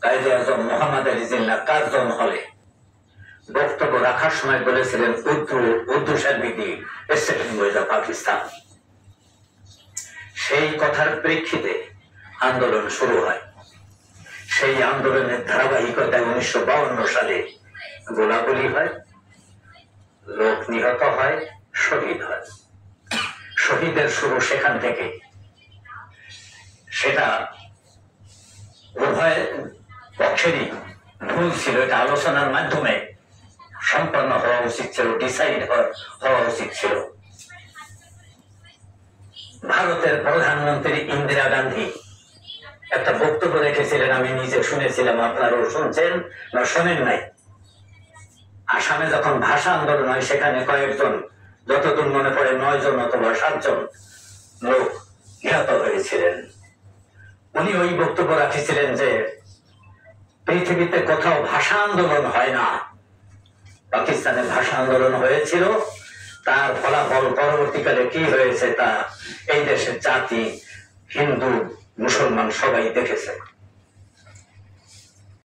কায়েদে আজম Mohammad Ali Jinnah Curzon হলে বক্তব্য রাখার সময় বলেছিলেন, Urdu shall be the second language of Pakistan. সেই কথার প্রেক্ষিতে আন্দোলন শুরু হয়। সেই আন্দোলনের ধারাবাহিকতায় 1952 সালে গোলাগুলি হয়, লোক নিহত হয়, শহীদ হয়। শহীদের শুরু সেখান থেকে। সেটা উভয় পক্ষেরই ভুল ছিল, এটা আলোচনার মাধ্যমে সম্পন্ন হওয়া উচিত ছিল, ডিসাইড হওয়া উচিত ছিল। ভারতের প্রধানমন্ত্রী ইন্দিরা গান্ধী একটা বক্তব্য রেখেছিলেন, আমি নিজে শুনেছিলাম, আপনারাও শুনছেন না শোনেন নাই। আসামে যখন ভাষা আন্দোলন হয় সেখানে কয়েকজন, যতদূর মনে পড়ে 9 জন অথবা 7 জন লোক নিহত হয়েছিলেন। উনি ওই বক্তব্য রাখেছিলেন যে পৃথিবীতে কোথাও ভাষা আন্দোলন হয় না, পাকিস্তানে ভাষা আন্দোলন হয়েছিল। তার ফলাফল পরবর্তীকালে কি হয়েছে তা এই দেশের জাতি, হিন্দু, মুসলমান সবাই দেখেছে।